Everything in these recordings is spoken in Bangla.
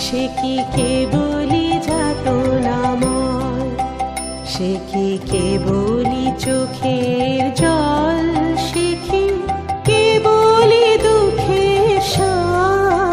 সে কি কেবলি যাতনাময়, সে কি কেবলি চোখের জল, সে কি কেবলি দুঃখের সার।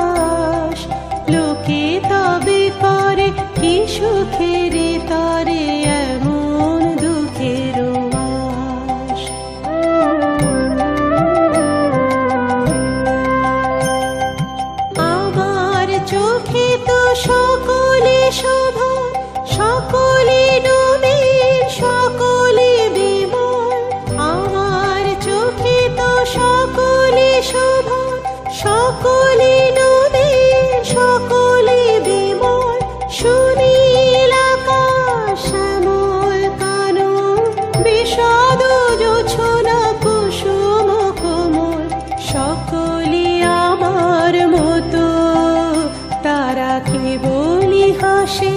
বলি হাসে,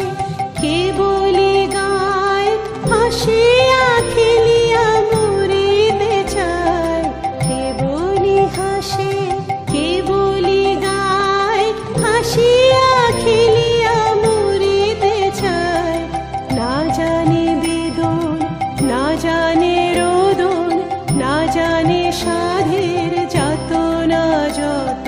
কে বলি গায়, হাসিয়া খেলিয়া মরিতে চায়। কে বলি হাসে, কে বলি গায়, হাসিয়া খেলিয়া মরিতে চায়। না জানে বেদন, না জানে রোদন, না জানে সাধের যাতনা যত।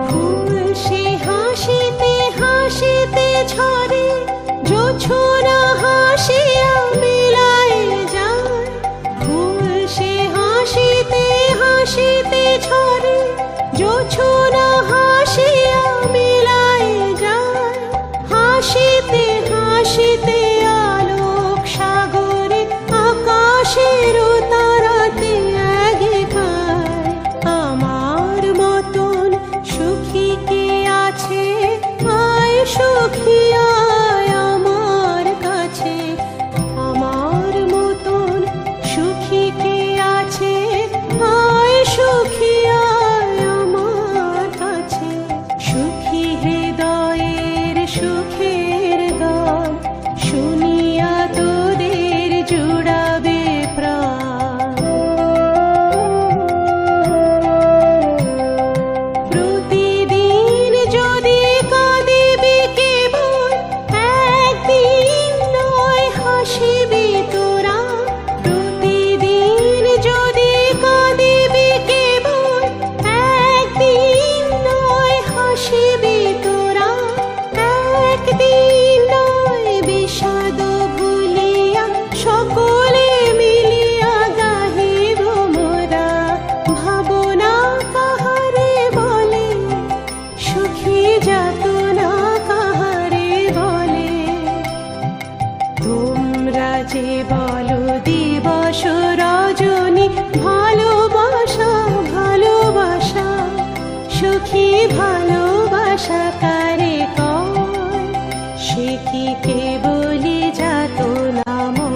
ফুল সে হাসিতে হাসিতে ঝরে, জোছনা হাসিয়া মিলায় যায়। ফুল সে হাসিতে হাসিতে ঝরে, জোছনা হাসিয়া মিলায় যায়। হাসিতে হাসিতে আলোক সাগরে, আকাশের তারাতে আগে খায়। আমার মতন সুখী কে আছে, আয় সুখী আয় আমার কাছে। আমার মতন সুখী কে আছে, আয় সুখী আয় আমার কাছে। সুখী হৃদয়ের সুখের গান, শুনিয়া তোদের জুড়াবে প্রাণ। প্রতিদিন যদি কাঁদিবি কেবল, একদিন নয় হাসিবি তোরা। প্রতিদিন যদি কাঁদিবি কেবল, একদিন নয় হাসিবি তোরা। একদিন নয় বিষাদ ভুলিয়া, সকলে মিলিয়া গাহিব মোরা। ভাবনা কাহারে বলে, সুখী যাতনা কাহারে বলে। তোমরা যে বলো দিবস রজনী, ভালোবাসা ভালোবাসা, সুখী ভালোবাসা কারে কয়, সে কি কেবলি যাতনাময়।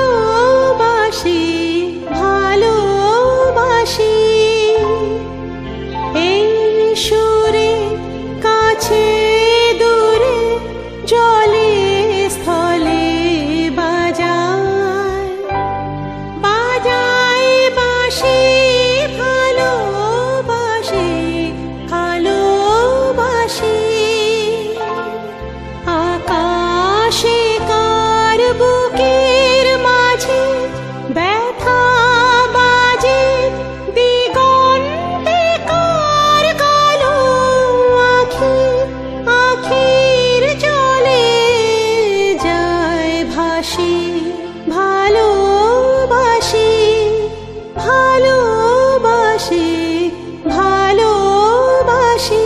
ভালোবাসি ভালোবাসি, এই সুরে কাছে দূরে, জলে স্থলে বাজায় বাজায় বাঁশি। ভালোবাসি ভালোবাসি, আকাশে কার বুকের মাঝে ব্যথা বাজে, দিগন্তে কার কালো আঁখি, আঁখির জলে যায় ভাসি। ভালোবাসি ভালোবাসি ভালোবাসি।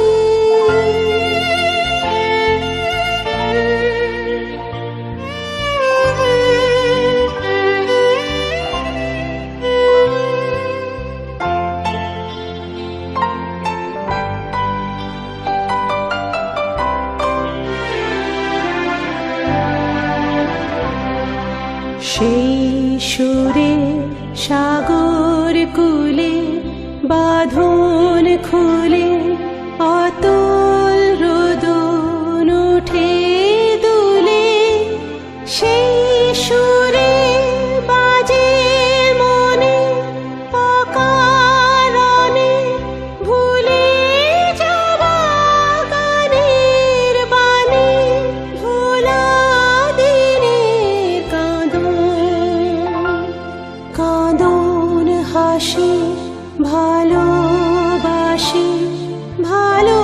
সেই সুরে সাগর কুলে, বাঁধন খুলে অতল রোদন উঠে দুলে। সেই সুরে বাজে মনে অকারণে, ভুলে যাওয়া গানের বাণী, ভোলা দিনের কাঁদন কাঁদন হাসি। ভালোবাসি ভালো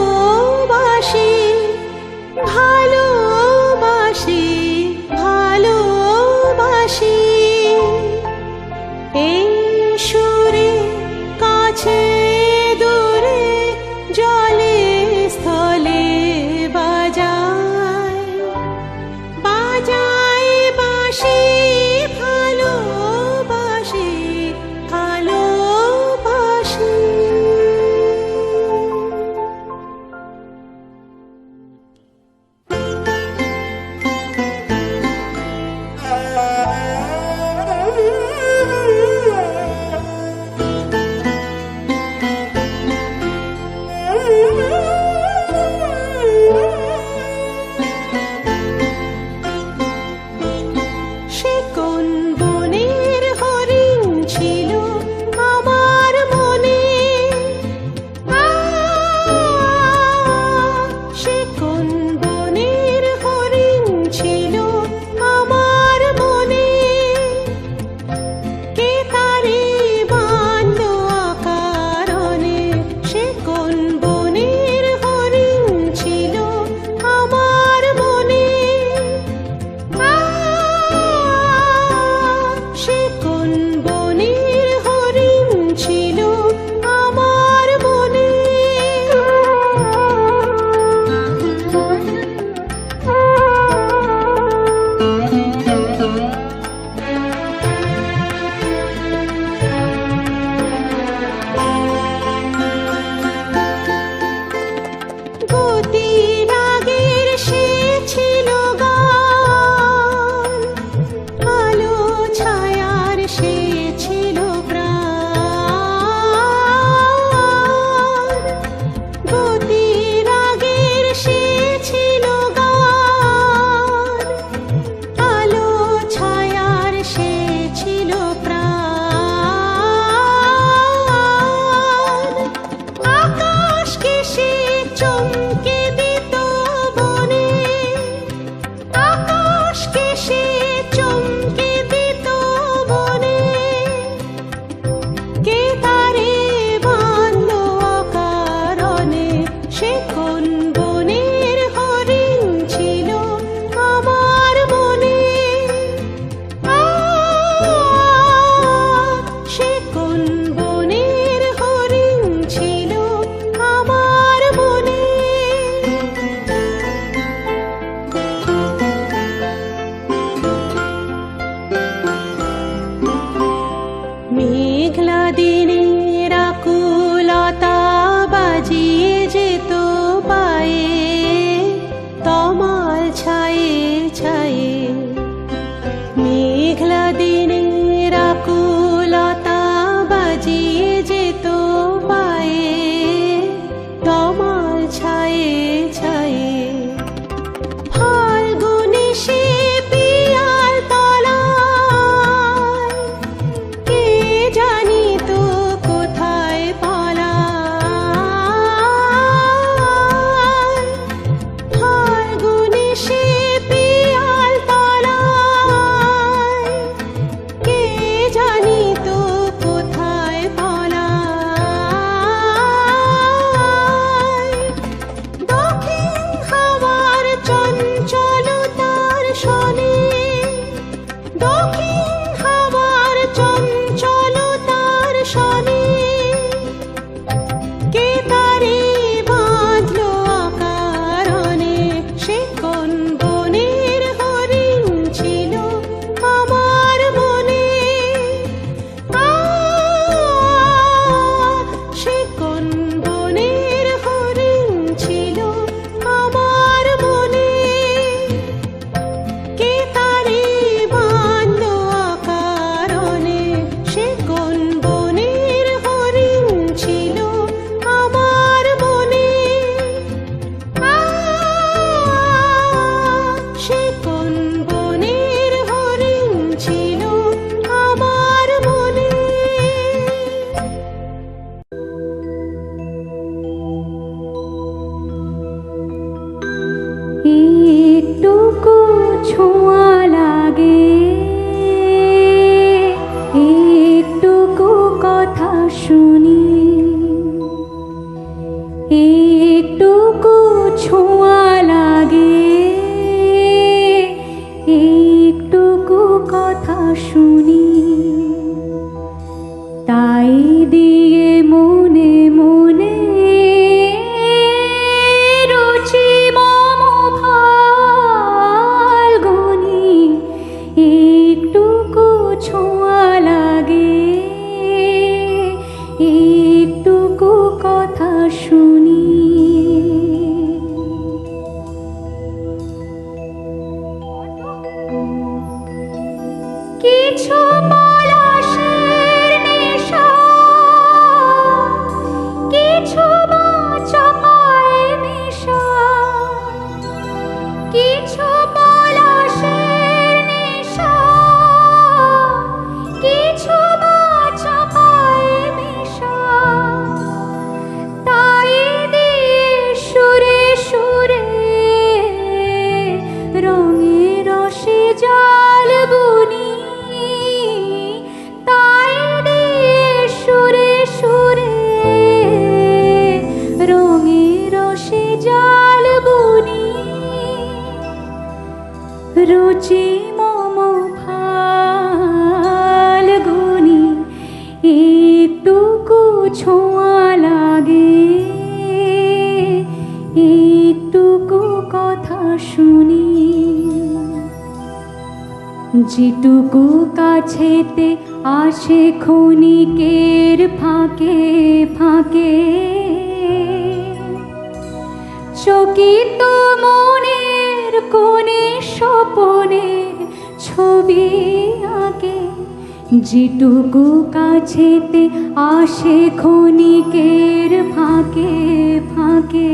একটুকু ছোঁয়া লাগে, একটুকু কথা শুনি, তাই দিয়ে মনে মনে রুচি মম ফাল্গুনি। একটুকু ছোঁয়া লাগে, একটুকু কথা শুনি। কিছু পলাশের নেশা, কিছু বা চাপায় নেশা, কিছু পলাশের নেশা, কিছু বা চাপায় নেশা, তাই দিয়ে সুরে সুরে রঙে রসে জাল বুনি, তাই দিয়ে সুরে সুরে রঙে রসে জাল বুনি। রুচি মম ফাল্গুনি, একটুকু ছোঁয়া লাগে, একটুকু কথা শুনি। যেটুকু কাছেতে আসে ক্ষণিকের ফাঁকে ফাঁকে, চকিত মনের কোণে স্বপনের ছবি আঁকে। যেটুকু কাছেতে আসে ক্ষণিকের ফাঁকে ফাঁকে,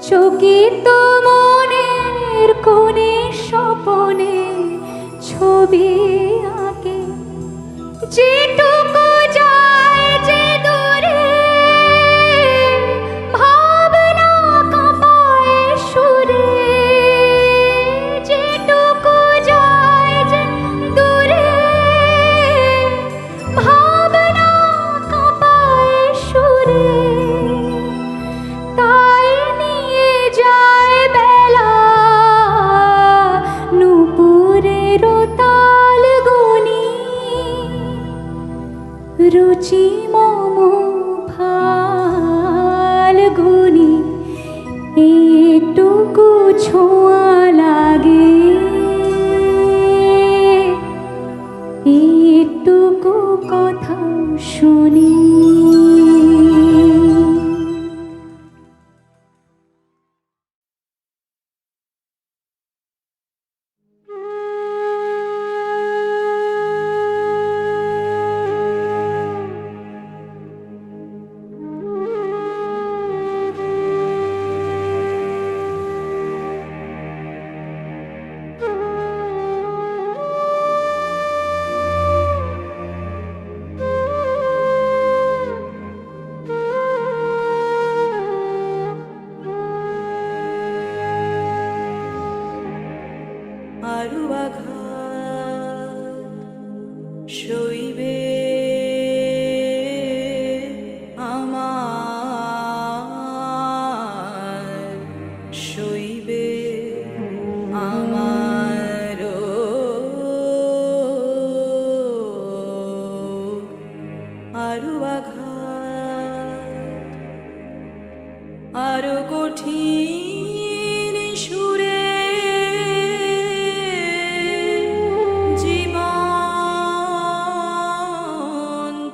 চকিত মনের কোণে স্বপনে ছবি আঁকে। যেটুকু যায় যে দূরে ভাবনা কাঁপায় সুরে, যেটুকু যায় যে দূরে ভাবনা কাঁপায় সুরে, তাই নিয়ে যায় বেলা নূপুরের তাল গুনি। রুচি মম ফাল্গুনি, একটুকু ছোঁয়া লাগে, একটুকু কথা শুনি। আরো আঘাত সইবে আমার, সইবে আমার আরো আঘাত, আরো কঠিন সুরে জীবন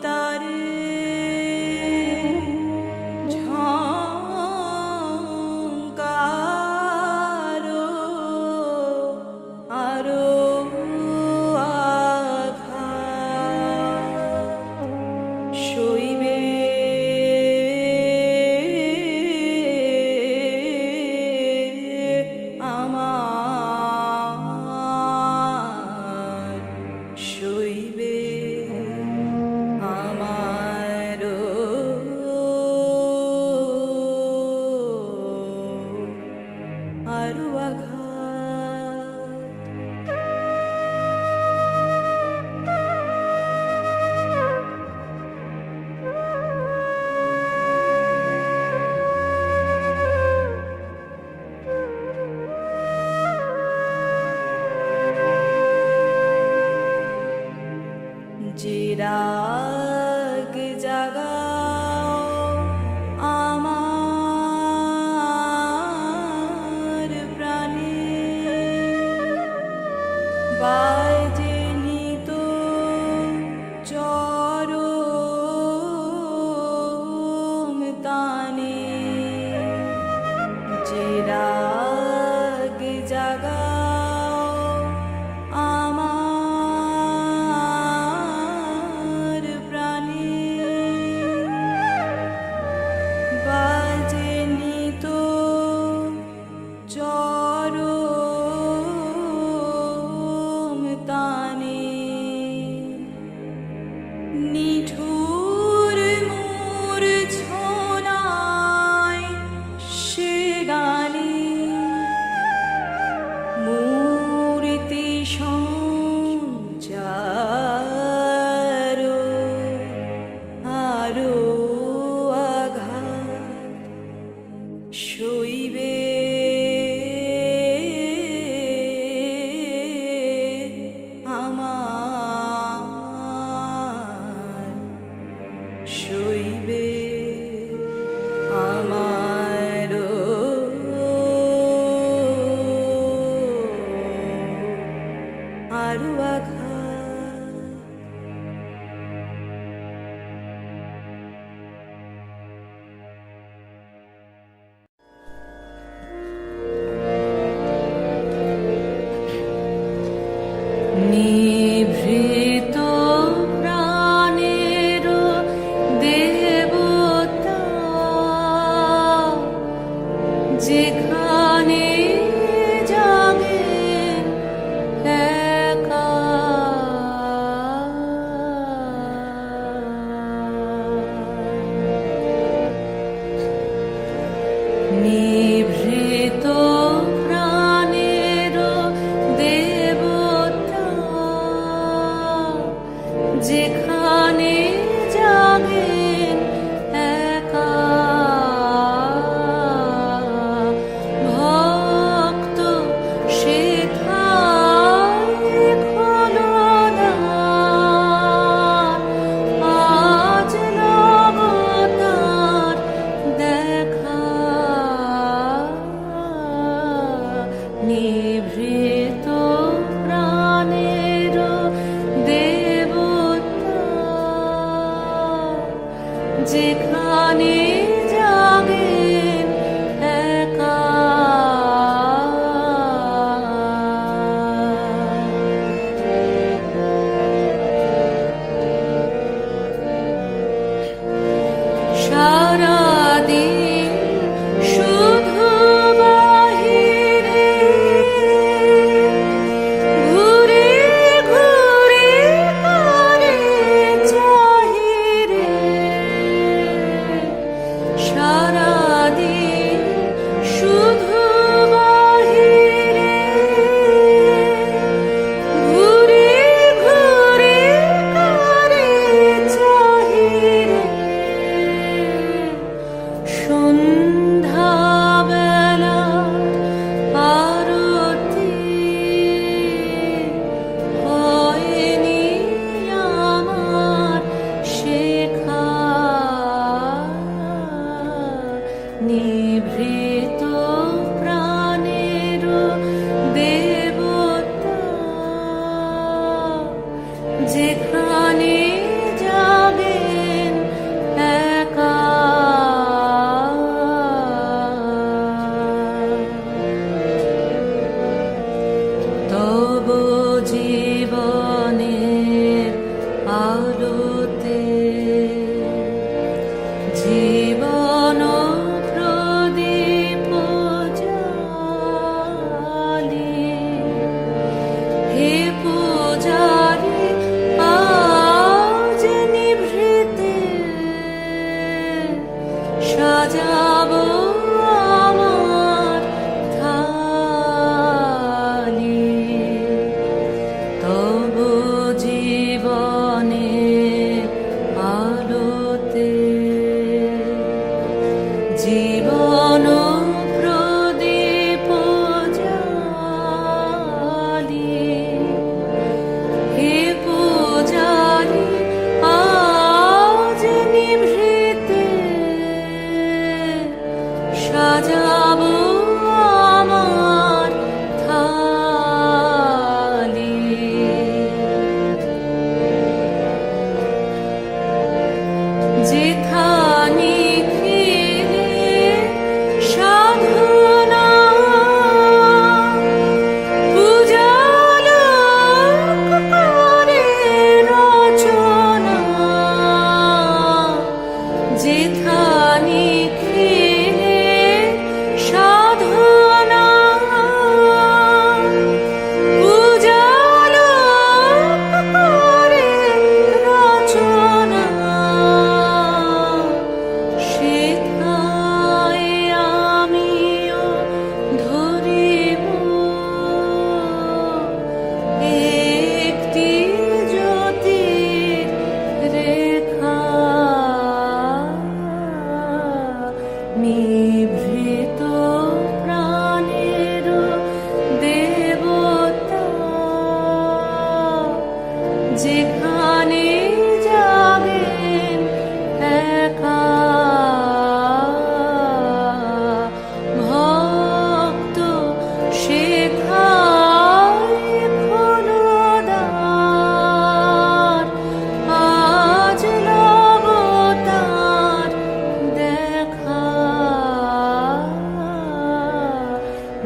তারে ঝংকার, আরো আঘাত সইবে আরো আঘাত সইবে আমার, সইবে আমারও আরো আঘাত। নিভৃত প্রাণের দেবতা, যেখানে জাগে একা, নিভৃত প্রাণের দেবতা, যেখানে জাগেন একা, ভক্ত সেথায় খোলদার, আজ নবতার দেখা, নিভৃত প্রাণের দেবতা, যেখানে জাগেন একা, সারাদিন শুধু বাহিরে ঘুরে ঘুরে করে চাহিরে, সারাদিন শুধু বাহিরে ঘুরে ঘুরে করে চাহিরে, সন্ধ্যাবেলার আরতি হয়নি আমার শেখা, নিভৃত প্রাণের দেবতা, যেখানে জাগেন একা, তব জীবনের আলোতে জীবন প্রদীপ জ্বালি, হে পূজারি আজ নিভৃতে সাজাবো আমার থালি, তব জীবনের আলোতে জীবন প্রদীপ জ্বালি, হে পূজারি আজ নিভৃতে সাজাবো আমার থালি, যেখানে খেলে সাধনা পূজালো করে রচনা, যেখানে খেলে সাধনা পূজালো করে রচনা, সেথায় আমিও ধরিব একটি জ্যোতির রেখা, নিভৃত প্রাণের দেবতা, যেখানে জাগেন একা ভক্ত, সেথায় খোলদ্বার। আজ নব তার দেখা,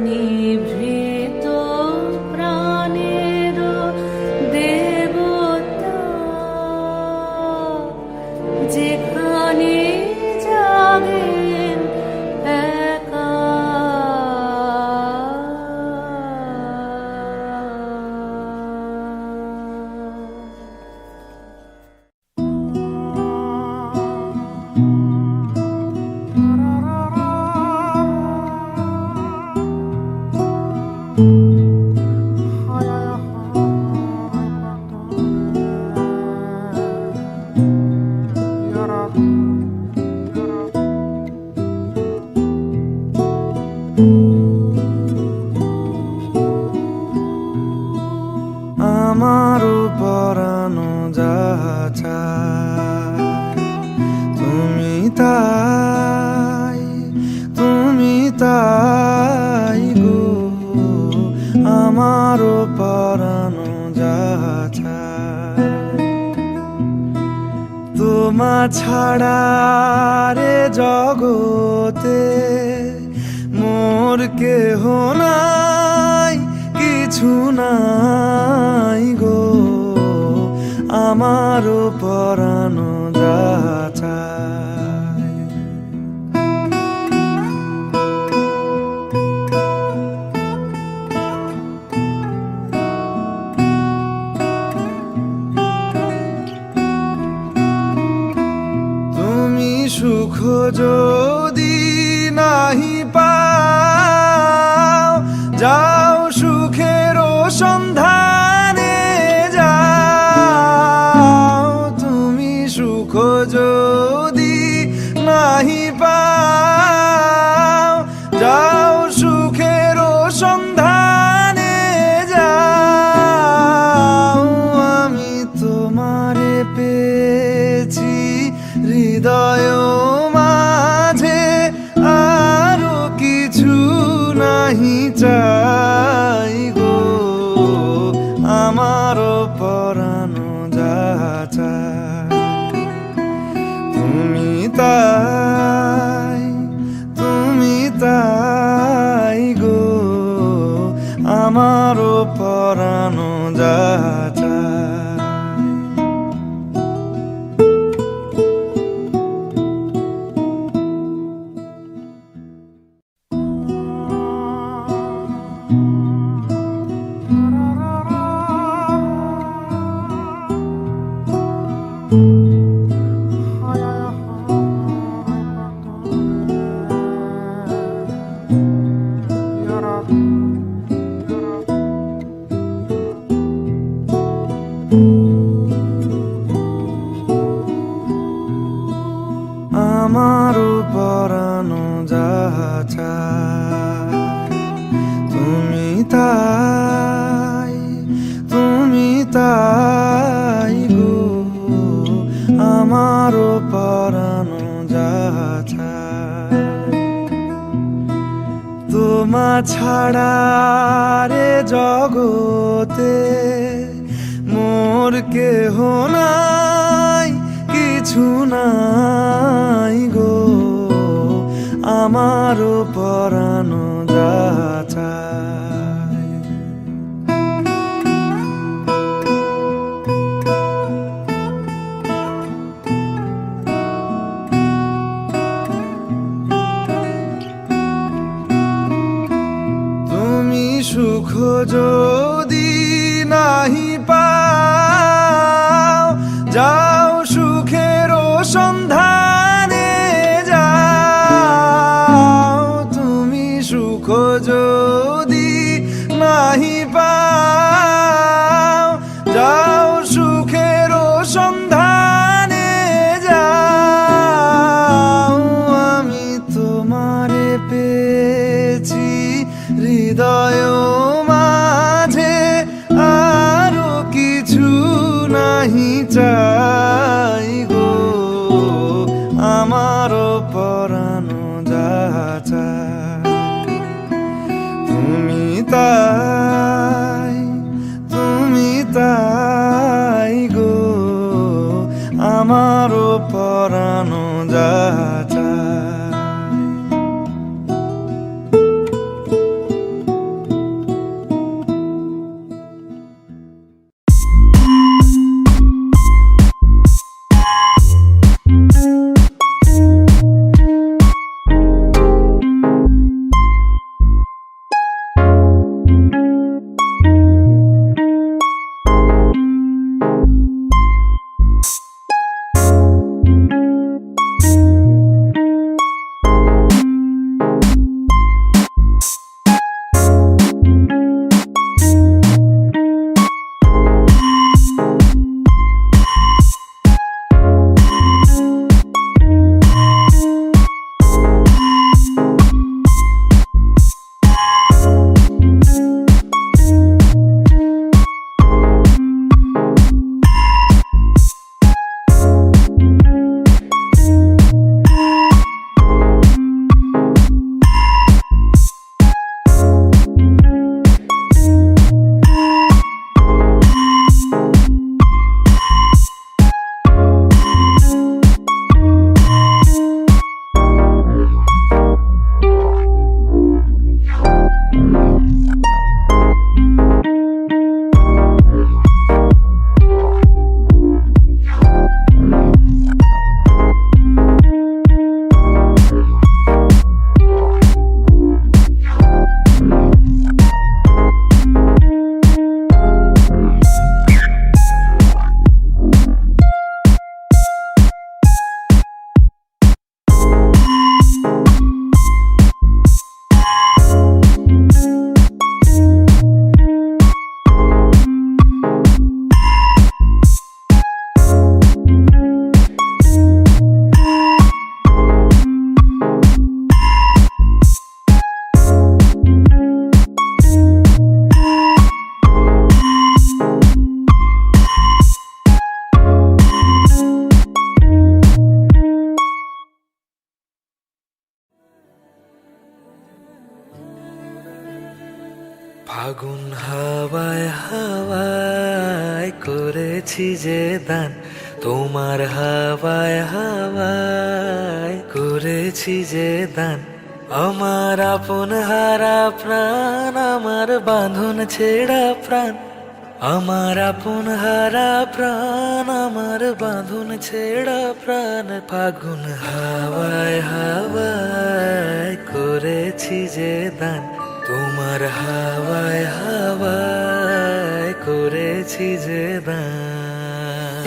নিভৃত প্রাণের দেবতা, যেখানে জাগেন একা। আমারও পরানো যাহা চায়, তুমি তাই, তুমি তাই গো। আমারও পরানো যাহা চায়, তোমা ছাড়া রে জগতে মোর কেহ নাই, কিছু নাই গো। আমারও পরানো যাহা চায়। তুমি সুখ যদি নাহি পাও, যাও সুখের সন্ধানে যাও। তুমি সুখ যদি নাহি পাও, যাও সুখের সন্ধানে যাও। আমি তোমারে পেয়েছি হৃদয় মাঝে, আরো কিছু নাহি চাই গো। আমারও পরানো যাহা চায়, তুমি তাই, তুমি তাই গো। আমারও পরানো যাহা চায়। আমারও পরানো যাহা চায়, তুমি তাই, তুমি তাই গো। আমারও পরানো যাহা চায়, তোমা ছাড়া রে জগতে মোর কেহ নাই, কিছু নাই গো। আমারও পরানো যাহা চায়। তুমি সুখ যদি নাহি পাও, যাও সুখের সন্ধানে যাও। তুমি সুখ যদি নাহি পাও, যাও সুখের সন্ধানে যাও। আমি তোমার আমারও পরানো যা চায়। তুমি তাই গো, আমারও পরানো যা চায়। ফাগুন হাওয়ায় হাওয়ায় করেছি যে দান, তোমার হাওয়ায় হাওয়ায় করেছি যে দান। আমার আপন হারা প্রাণ, আমার বাঁধন ছেঁড়া প্রাণ, আমার আপন হারা প্রাণ, আমার বাঁধন ছেঁড়া প্রাণ। ফাগুন হাওয়ায় হাওয়ায় করেছি যে দান, তোমার হাওয়ায় হাওয়ায় করেছি যে দান।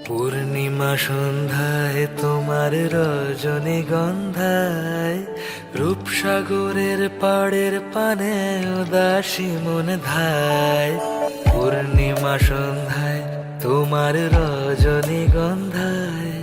পূর্ণিমা সন্ধ্যায় তোমার রজনীগন্ধায়, রূপসাগরের পাড়ের পানে উদাসী মন ধায়। পূর্ণিমা সন্ধ্যায় তোমার রজনীগন্ধায়,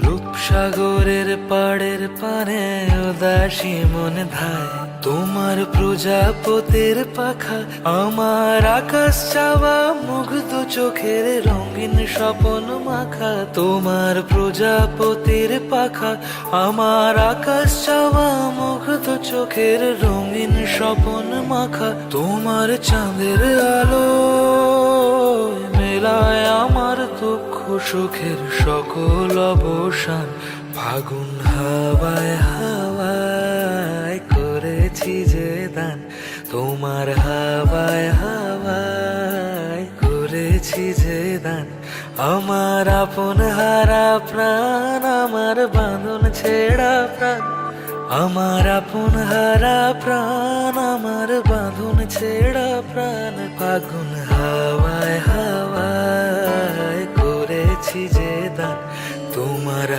রূপসাগরের পাড়ের পানে উদাসী মন ধায়। তোমার প্রজাপতির পাখা, আমার আকাশ চাওয়া মুগ্ধ চোখের রঙিন স্বপন মাখা। তোমার প্রজাপতির পাখা, আমার আকাশ চাওয়া মুগ্ধ চোখের রঙিন স্বপন মাখা। তোমার চাঁদের আলো মেলায় আমার দুঃখ সুখের সকল অবসান। ফাগুন হাওয়ায় হাওয়ায় করেছি যে দান, তোমার হাওয়ায় হাওয়ায় করেছি যে দান। আমার আপন হারা প্রাণ, আমার বাঁধন ছেঁড়া প্রাণ, আমার আপন হারা প্রাণ, আমার বাঁধন ছেঁড়া প্রাণ। ফাগুন হাওয়ায় হাওয়ায় করেছি যে দান, তোমার